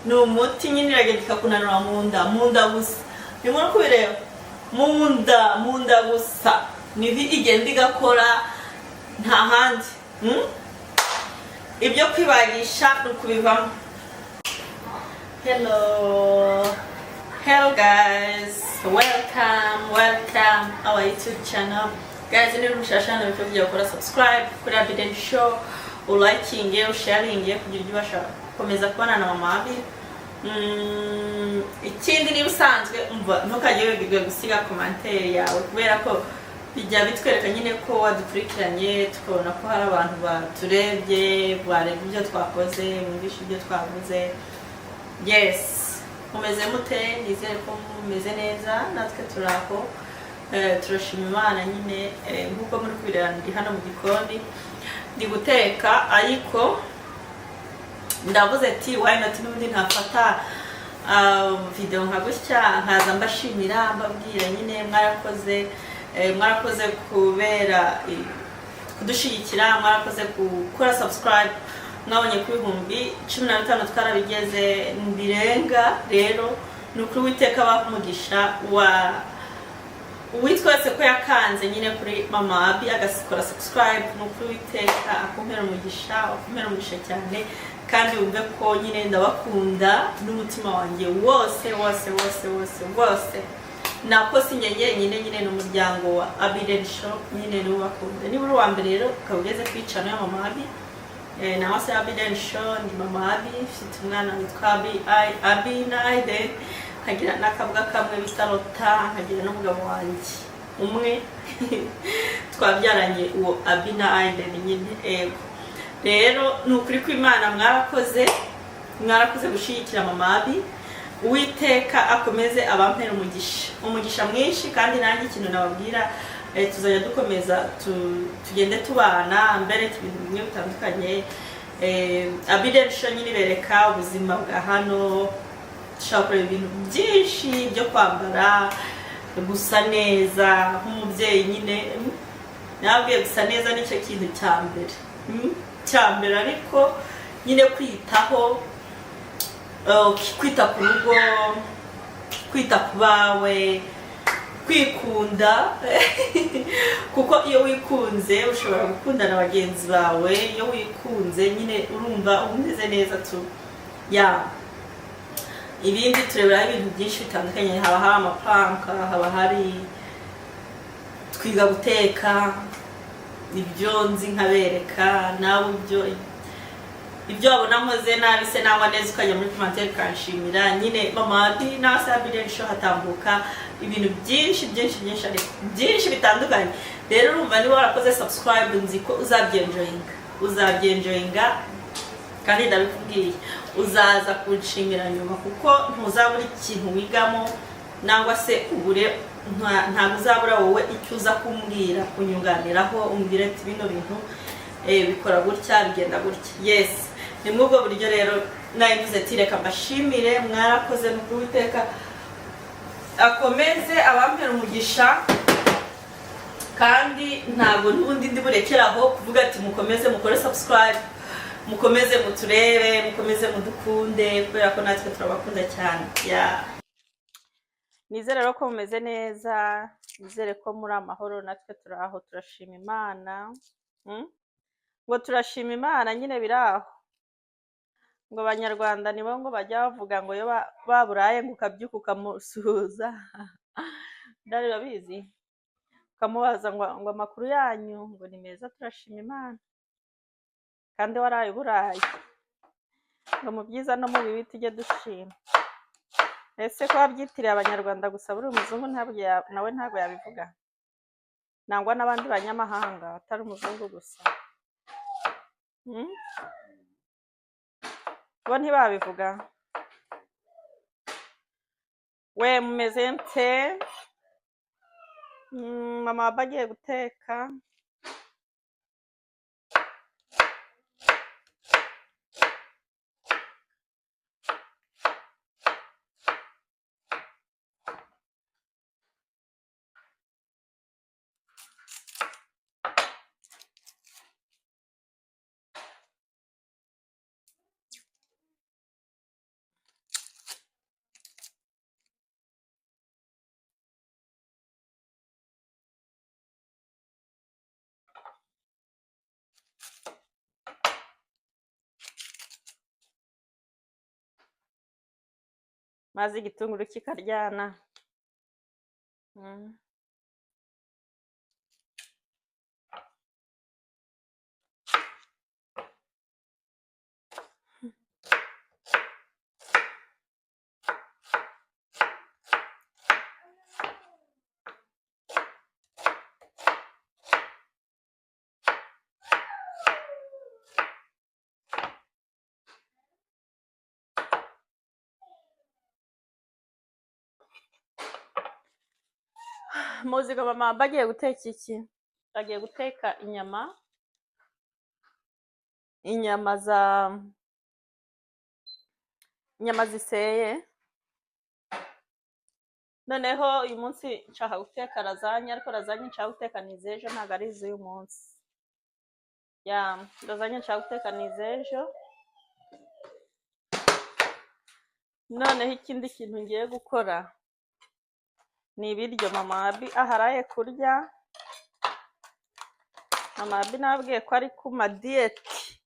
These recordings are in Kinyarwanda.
ni umuti nyine iragenda ikakunanura mu nda gusa. Nimara kubireba mu nda gusa niho igenda igakora nta handi. Ibyo kwibagisha ni ukubivamo. Hello guys, welcome our YouTube channel. Guys, niba mushashana bifuje gukora subscribe kuri Abiden Show, liking, sharing kugira ibyo ubasha komeza kubana na mama Abi. Ikindi niba usanzwe umva ntukajye wibigwe gusiga commentaire yawe kubera ko bijya bitwereka nyine ko wadukurikiranye, tukabona ko hari abantu baturebye, bareba ibyo twakoze, bumvisha ibyo twavuze. Yes, mumeze mute? Nizere ko mumeze neza, natwe turaho. Turashima Imana nyine nkuko muri kubireba ndi hano mu gikoni ndi guteka, ariko ndavuze ati why not n'undi ntafata video nka gutya nkaza mbashimira mbabwira nyine mwarakoze kubera kudushigikira, mwarakoze gukora subscribe, mwabonye ku 15,000 twarabigeze birenga. Rero nukuri Uwiteka bamugisha witwese ko yakanze nyine kuri mama Abi agasikora subscribe. Nukuri Uwiteka akumera umugisha cyane, kandi wumve ko nyine ndabakunda n'umutima wanjye wose. Nako sinjye nyine n'umuryango wa Abiden Show nyine n'ubakunda. Niba uri wa mbere rero ukabugeze kwicana ya mama Abi, na wase Abiden Show ndi mama Abi, mfite umwana witwa Abi na Aiden, nkagira n'akabwa kamwe bita Lota, nkagira n'umugabo wanjye umwe twabyaranye uwo Abi na Aiden nyine. Rero nukuri ko Imana mwarakoze gushigikira mama Abi. Uwiteka akomeze abampera umugisha mwinshi, kandi nanjye ikintu nababwira tuzajya dukomeza tugende tubana mbere ibintu bimwe bitandukanye. Abiden Show nyine bereka ubuzima bwa hano, dushobora ibintu byinshi byo kwambara, gusa neza nk'umubyeyi nyine. Nabwiye gusa neza nicyo kintu cya mbere, ariko nyine kwita ku rugo, kwita ku bawe, kwikunda kuko iyo wikunze ushobora gukunda na bagenzi bawe. Iyo wikunze nyine urumva umeze neza ibindi tureberaho ibintu byinshi bitandukanye, haba hari amapranka, haba hari twiga guteka, ibyo nzi nkabereka nawe, ibyo wabona nkoze nabi se nangwa neza ukajya muri commentaire kanshimira. Nyine mama Abi na Abiden Show hatambuka ibintu byinshi bitandukanye. Rero urumva niba warakoze subscribe nzi ko uzabyenjoyinga, kandi ndabikubwiye uzaza kunshimira nyuma, kuko ntuzabura ikintu wigamo, nangwa se ubure ntabwo uzabura wowe icyo uza kumbwira kunyunganiraho, umbwire ati bino bintu bikora gutya, bigenda gutya. Yes, ni mwubwo buryo rero nayivuze ati reka mbashimire, mwarakoze n'ubwo Uwiteka akomeze abampera umugisha, kandi ntabwo n'ubundi ndi burekeraho kuvuga ati mukomeze mukore subscribe, mukomeze muturebe, mukomeze mudukunde, kubera ko natwe turabakunda cyane. Nizere rero ko mumeze neza, nizere ko muri amahoro, natwe turaho turashima Imana. Ngo turashima Imana nyine biraho. Ngo abanyarwanda nibo ngo bajya bavuga ngo yo baburaye ngo ukabyuka ukamusuhuza ndari babizi, ukamubaza ngo amakuru yanyu, ngo ni meza turashima Imana, kandi waraye buraye. Ngo mu byiza no mu bibi tujye dushima. Ese ko babyitiriye abanyarwanda gusa, buri umuzungu nawe ntabwo yabivuga, nangwa n'abandi banyamahanga atari umuzungu gusa. Bo ntibabivuga. We mumeze nte? Mama bagiye guteka. maze igitunguru kikaryana. Muzi ko mama bagiye guteka iki? Bagiye guteka inyama inyama ziseye. Noneho uyu munsi nshaka guteka lazanya, ariko lazanya nshaka guteka nizejo, ntabwo ari iz'uyu munsi. Lazanya nshaka guteka nizejo. Noneho ikindi kintu ngiye gukora ni ibiryo mama Abi aharaye kurya. Mama Abi nabwiye ko ari ku madiyeti.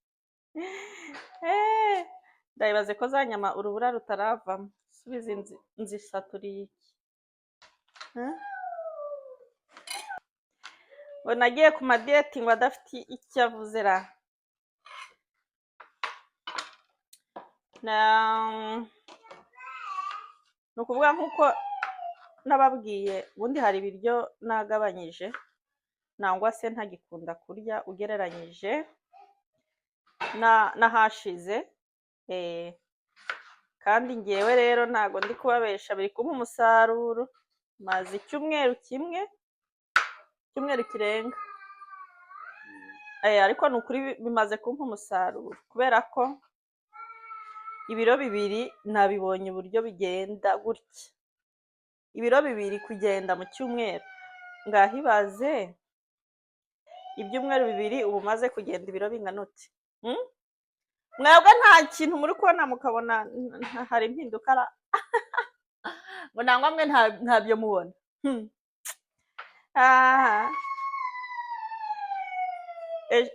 Ndayibaze ko za nyama urubura rutaravamo. Subiza nzisaturiye iki? Ngo nagiye ku madiyeti ngo adafite icyo avuze ra. Ni ukuvuga nk'uko nababwiye, ubundi hari ibiryo nagabanyije nangwa se ntagikunda kurya ugereranyije n'ahashize. Kandi ngewe rero ntago ndi kubabesha, biri kumpa umusaruro. Maze icyumweru kirenga. Ariko ni ukuri bimaze kumpa umusaruro, kubera ko ibiro 2 nabibonye uburyo bigenda gutya. Ibiro 2 kugenda mu cyumweru, ngahibaze ibyumweru 2 ubu maze kugenda ibiro bingana uti. Mwebwe nta kintu muri kubona mukabona hari impinduka ngo nangwa mwe ntabyo mubona.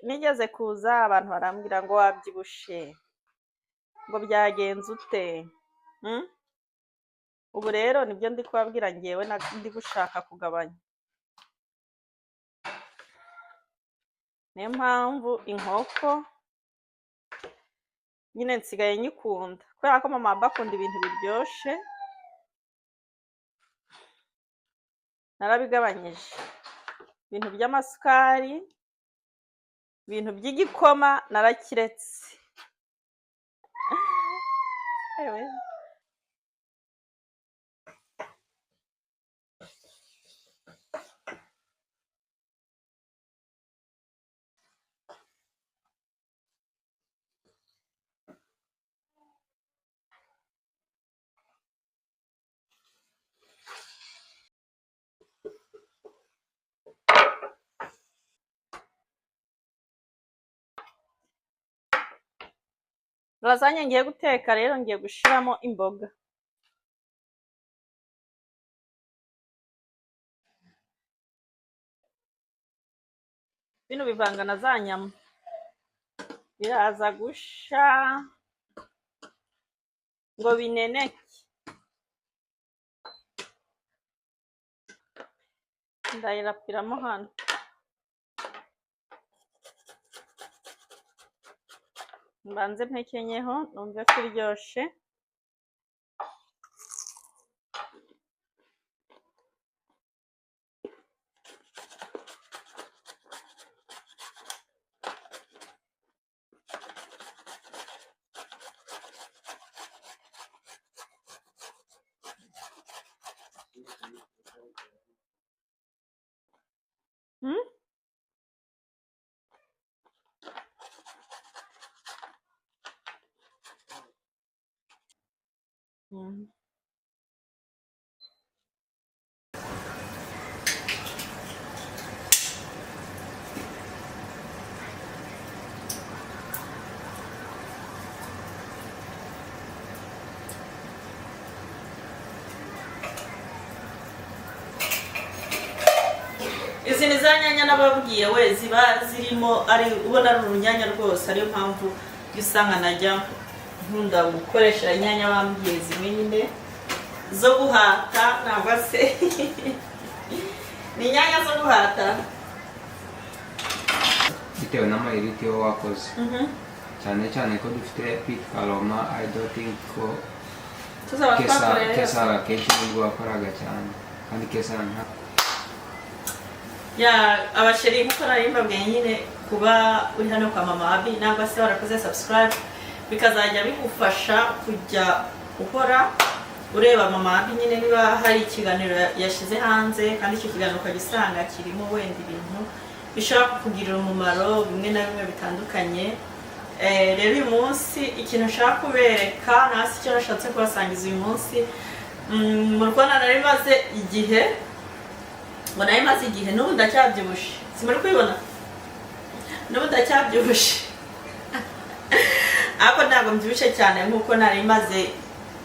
Nigeze kuza abantu barambwira ngo wabyibushe, ngo byagenze ute. Ubu rero nibyo ndi kubabwira, ngewe ndi gushaka kugabanya. Niyo mpamvu inkoko nyine nsigaye nyikunda, kubera ko mama bakunda ibintu biryoshye. Narabigabanyije ibintu by'amasukari, ibintu by'igikoma narakiretse. Lazanya ngiye guteka rero ngiye gushiramo imboga. Bino bivanga na za nyama, biraza gusha ngo bineneke. Ndayirapiramo hano. Mbanze mpekenyeho numve ko iryoshe. Izi ni za nyanya nababwiye we ziba zirimo ari ubona ari urunyanya rwose, ariyo mpamvu usanga najya nkunda gukoresha inyanya bambwiye zimwe nyine zo guhata nangwa se ni inyanya zo guhata bitewe n'amayiriti yo wakoze cyane cyane ko dufite pikaloma. I don't think ko kesara kenshi nibwo wakoraga cyane kandi kesara nta abasheri nkuko nari mbabwiye nyine kuba uri hano kwa Mama Abi nangwa se warakoze subscribe bikazajya bigufasha kujya ukora ureba Mama Abi nyine niba hari ikiganiro yashize hanze kandi icyo kiganiro ukagisanga kirimo wenda ibintu bishobora kukugirira umumaro bimwe na bimwe bitandukanye. Rero uyu munsi ikintu nshaka kubereka nasi icyo nashatse kubasangiza uyu munsi mu Rwanda nari maze igihe n'ubu ndacyabyibushye, simuri kubibona n'ubu ndacyabyibushye ariko ntabwo mbyibushye cyane nk'uko nari maze.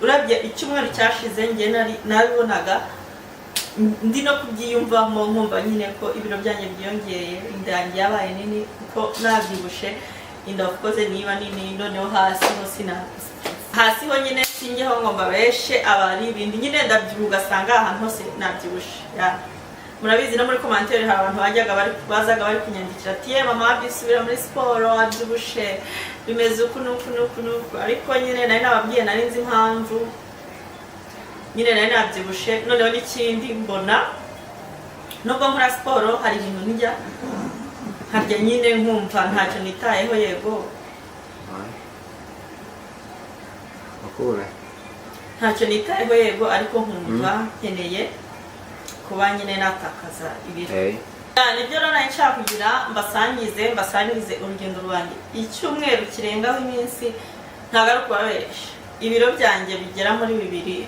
Urabye icyumweru cyashize njye nabibonaga ndi no kubyiyumvamo nkumva nyine ko ibiro byanjye byiyongeye, inda yanjye yabaye nini kuko nabyibushe. Inda of course niba nini, noneho hasi ho nyine singeho ngo mbabeshe abari ibindi nyine ndabyibuha ugasanga ahantu hose nabyibushe. Murabizi no muri commentaire hari abantu bazaga bari kunyandikira ati ye Mama Abi subira muri siporo wabyibushe bimeze uku nuku, ariko nyine nari nababwiye nari nzi impamvu nyine nari nabyibushe. Noneho n'ikindi mbona nubwo nkora siporo hari ibintu njya harya nyine nkumva ntacyo nitayeho. Yego ntacyo nitayeho yego, ariko nkumva nkeneye kuba nyine natakaza ibiro. Nibyo rero nari nshaka kugira mbasangize urugendo rwanjye icyumweru kirengaho iminsi ntabwo ari ukubabesha. Ibiro byanjye bigera muri 2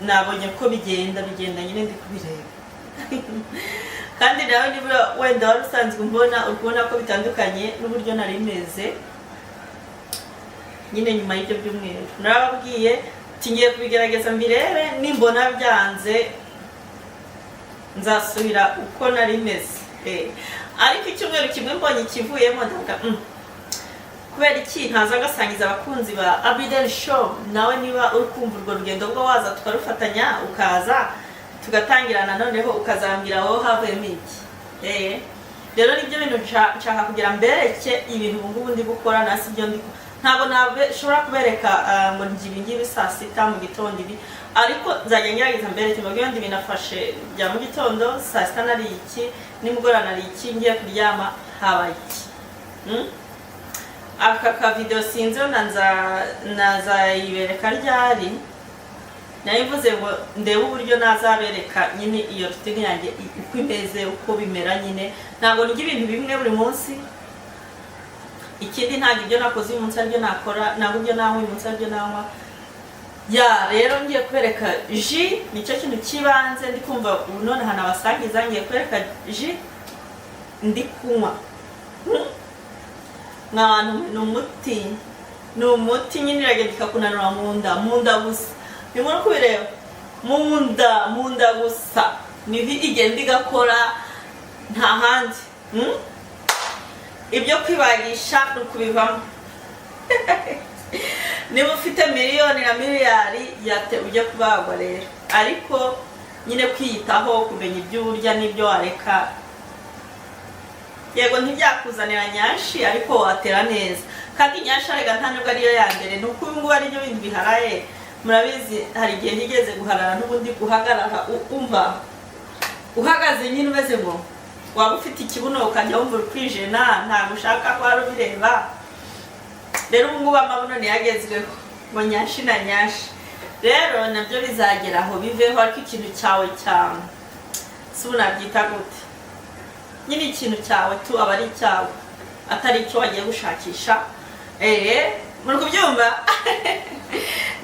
nabonye ko bigenda nyine ndi kubireba kandi nawe niba wenda wari usanzwe ubona ko bitandukanye n'uburyo nari meze nyine nyuma y'ibyo byumweru. Narababwiye tingiye kubigerageza mbirebe, nimbona byanze nzasubira uko nari meze. Ariko icyumweru kimwe mbonye ikivuyemo ndavuga kubera iki ntaza gasangiza abakunzi ba Abiden Show, nawe niba uri kumva urwo rugendo rwo waza tukarufatanya ukaza tugatangirana, noneho ukazambira aho havuyemo iki. Rero nibyo bintu nshaka kugira mbereke ibintu ubu ngubu ndi gukora nasi byo ntabwo nashobora kubereka ngo ngibi ngibi saa 6 mu gitondo ibi, ariko nzajya ngerageza mbereke mu byo ndi binafashe bya mu gitondo saa 6 nari iki, nimugora nari iki, ngiye kuryama haba iki. Aka video sinzi nazayibereka ryari, nayivuze ngo ndebe uburyo nazabereka nyine iyo routine yanjye uko imeze uko bimera. Nyine ntabwo nijya ibintu bimwe buri munsi, ikindi ntabwo ibyo nakoze uyu munsi aribyo nakora, ntabwo ibyo nanywa uyu munsi aribyo nanywa. Rero ngiye kubereka ji nicyo kintu kibanze ndi kumva ubu none hano abasangiza. Ngiye kubereka ji ndi kunywa nk'abantu ni umuti nyine iragenda ikakunanura mu nda gusa. Nimuri kubireba mu nda gusa niho igenda igakora nta handi. Ibyo kwibagisha ni ukubivamo. Niba ufite miliyoni na miliyari ujya kubagwa rero, ariko nyine kwiyitaho, kumenya ibyo urya n'ibyo wareka. Yego ntibyakuzanira nyashi ariko watera neza, kandi nyashi arega nta nubwo ariyo ya mbere, ni uko ubu ngubu ari byo bintu biharaye. Murabizi hari igihe nigeze guharara n'ubundi guhagarara umva uhagaze nyine umeze ngo waba ufite ikibuno ukajya wumva urikwijena ntabwo ushaka ko wari ubireba. Rero ubu ngubu amabuno ntiyagezweho ngo nyashi na nyashi. Rero nabyo bizagera aho biveho, ariko ikintu cyawe cyane si unabyita gute, nyine ikintu cyawe tu aba ari icyawe atari icyo wagiye gushakisha. Muri kubyumva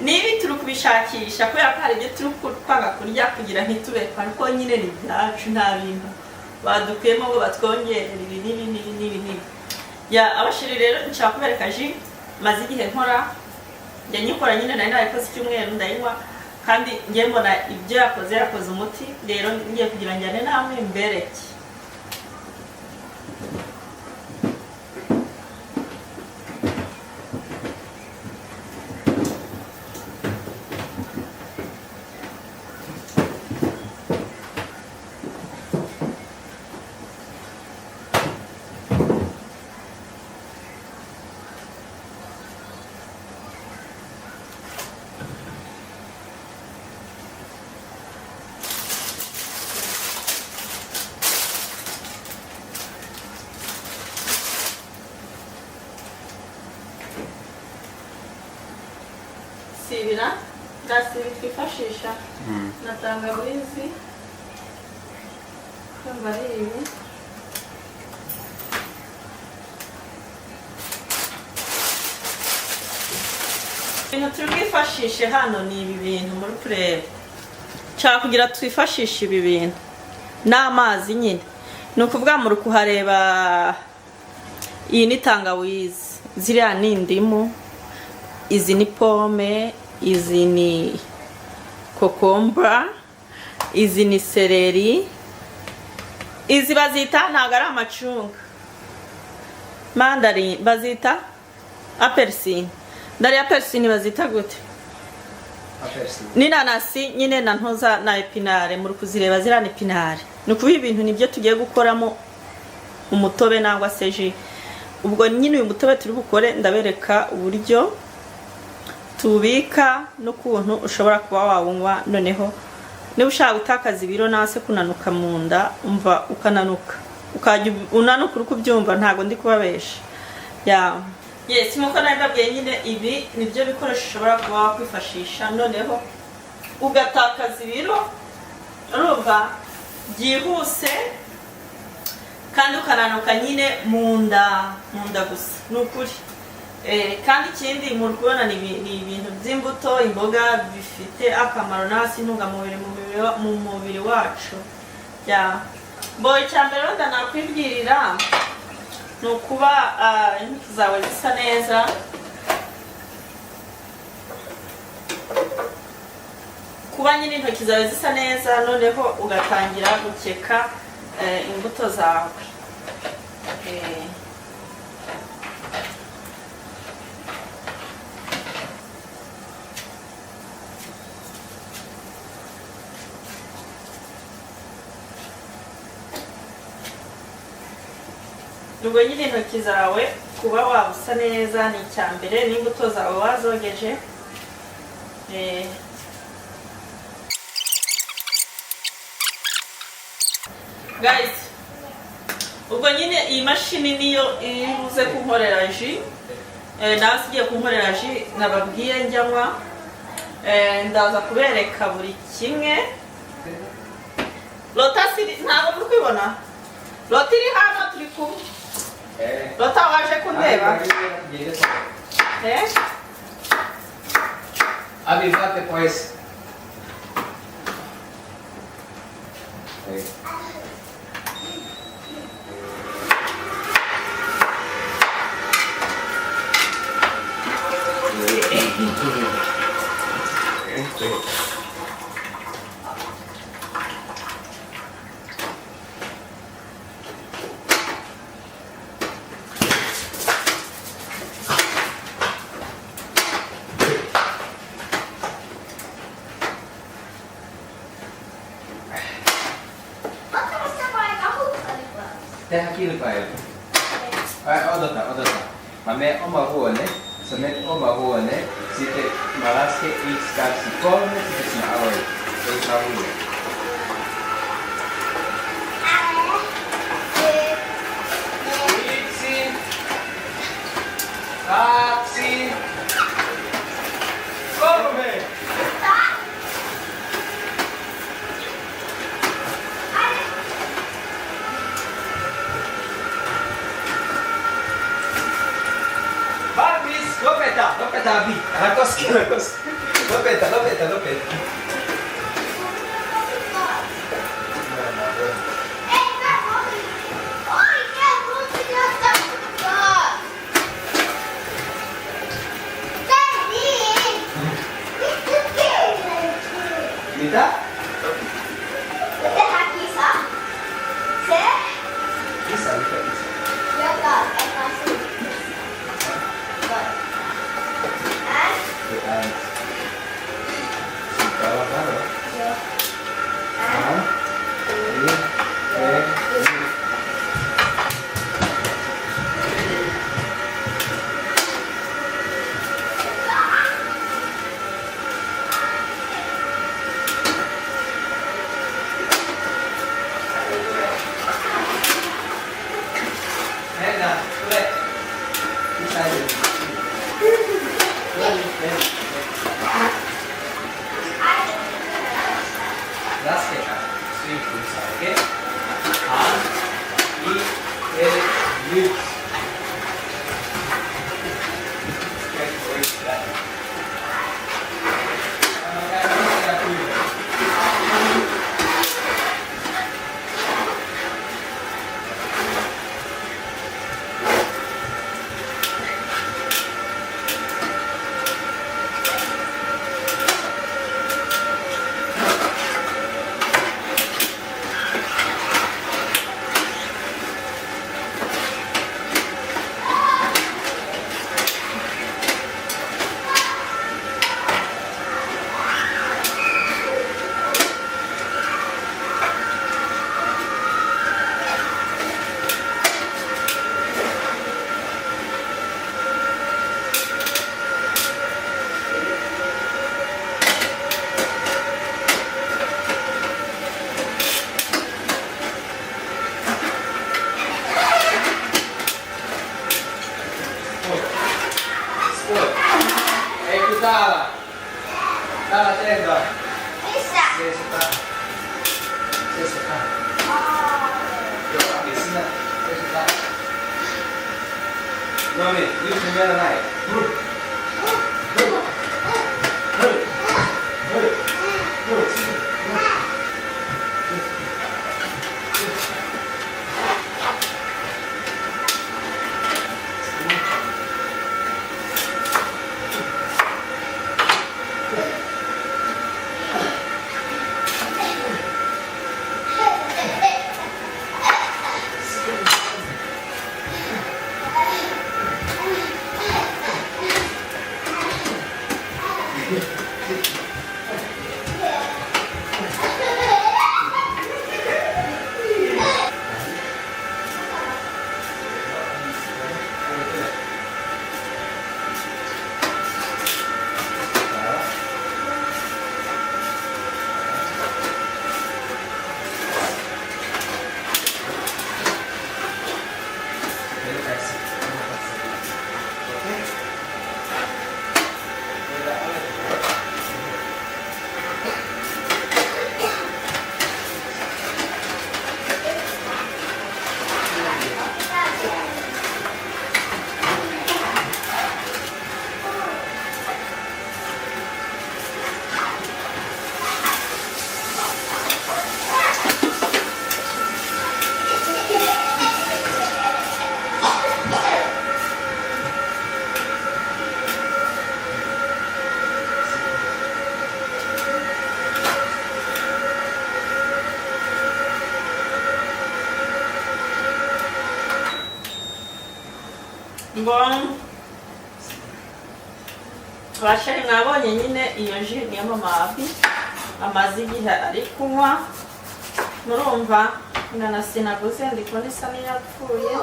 niba turi kubishakisha kubera ko hari ibyo turi kwanga kurya kugira ntitubekwe, ariko nyine ni ibyacu, nta bintu badukuyemo ngo batwongerere ibi n'ibi. Abashiri rero nshaka kubereka ji maze igihe nkora, njya nyikora nyine nari narikoze icyumweru ndayinywa, kandi njye mbona ibyo yakoze umuti. Rero ngiye kugira njyane namwe mbereke ibira ndasibi twifashisha na tangawizi kumva ari ibi ibintu turi bwifashishe hano ni ibi bintu muri kureba nshaka kugira twifashishe ibi bintu n'amazi nyine ni ukuvuga muri kuhareba iyi ni tangawizi ziriya ni indimu izi ni pome izi ni kokombra izi ni seleri izi bazita ntabwo ari amacunga mandarin bazita aperisini ndari aperisini bazita gute n'inanasi nyine na ntoza na epinare muri kuzireba ziriya ni epinare ni ukuvuga ibintu nibyo tugiye gukoramo umutobe nangwa se ji ubwo nyine uyu mutobe turi bukore ndabereka uburyo tubika n'ukuntu ushobora kuba wawunywa noneho niba ushaka gutakaza ibiro nase kunanuka mu nda umva ukananuka ukajya unanuka uri kubyumva ntabwo ndi kubabesha yes nkuko nabibabwiye nyine ibi nibyo bikoresho ushobora kuba wakwifashisha noneho ugatakaza ibiro urumva byihuse kandi ukananuka nyine mu nda gusa ni ukuri kandi ikindi muri kubona ni ibintu by'imbuto imboga bifite akamaro nasi intungamubiri mu mubiri wacu boye cyambere wenda nakwibwirira ni ukuba intoki zawe zisa neza kuba nyine intoki zawe zisa neza noneho ugatangira gukeka imbuto zawe ubwo nyine intoki zawe kuba wabusa neza ni icyambere n'imbuto zawe wazogeje guys ubwo nyine iyi mashini niyo ibuze kunkorera ji nawe sigiye kunkorera ji nababwiye njyanywa ndaza kubereka buri kimwe lota ntabwo muri kwibona lota iri hano turi kumwe lota waje kundeba Avivate pues. Tehdä kilpailu. Odota. Mä menen oma huone, sä menet oma huone, sitten mä lasken 1, 2, 3, sitten sinä aloitat. Ei saa huuda. Yksi, 2, 3. Lopeta, Abi. Älä koske. Lopeta. Mitä? Tehdään kisa. Se? Mikä kisa? Joka epäsi. Sitten ollaan varo. Joo. Hennä, tule. Mitä ei? Tule. Stava attento. Bisa. Saya suka. Saya suka. Oh. Yo, ambil sini. Saya suka. Nomi, you punya naik. Bon, abashari mwabonye nyine iyo ji niyo mama amaze igihe ari kunywa, murumva inanasi naguze ndi kubona isa n'iyapfuye.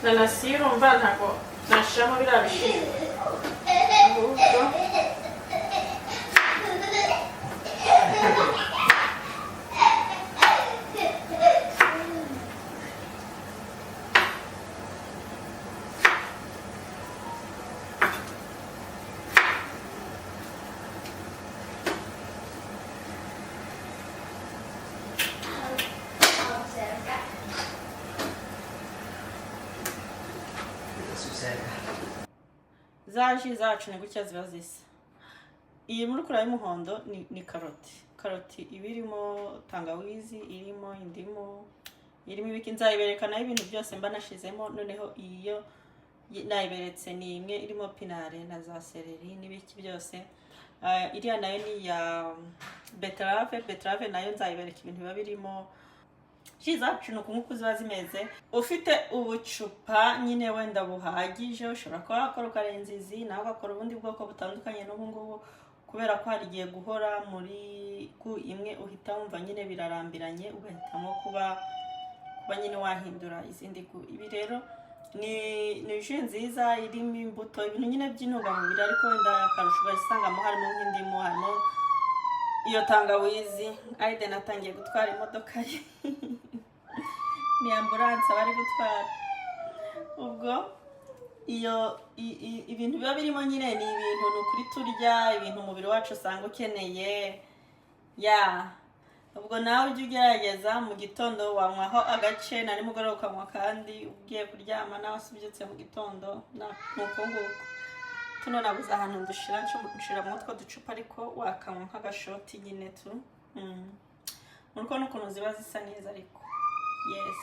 Inanasi urumva ntabwo nashiramo biriya bishimbo, ahubwo za ji zacu ni gutya ziba zisa. Iyi muri kura y'umuhondo ni karoti. Karoti iba irimo tangawizi, irimo indimu, irimo ibiki, nzayiberekana ibintu byose mba nashizemo. Noneho iyo nayiberetse ni imwe irimo pinare na za seleri n'ibiki byose. Iriya nayo ni ya beterave nayo nzayibereka ibintu biba birimo. Ji zacu ni ukunguku ziba zimeze. Ufite ubucupa nyine wenda buhagije, ushobora kuba wakora ukarenza izi, nawe ugakora ubundi bwoko butandukanye n'ubu ngubu, kubera ko hari igihe guhora muri ku imwe uhita wumva nyine birarambiranye, ugahitamo kuba nyine wahindura izindi ku. Ibi rero ni ji nziza irimo imbuto, ibintu nyine by'intungamubiri, ariko wenda akarusho ugasangamo harimo nk'indimu, harimo iyo tangawizi. Aide natangiye gutwara imodoka ye ni ambulance bari gutwara. Ubwo iyo ibintu biba birimo nyine ni ibintu nukuri turya, ibintu umubiri wacu usanga ukeneye. Ubwo nawe ujye ugerageza mu gitondo wanywaho agace, na nimugoroba ukanywa kandi ugiye kuryama, nawe ubyutse mu gitondo nuko nguko. Tuno nabuze ahantu dushiramo utwo ducupa, ariko wakanywa nk'agashoti nyine tu. Muriko n'ukuntu ziba zisa neza, ariko yes,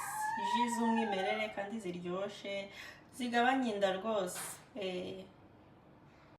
ji z'umwimerere kandi ziryoshe, zigabanya inda rwose.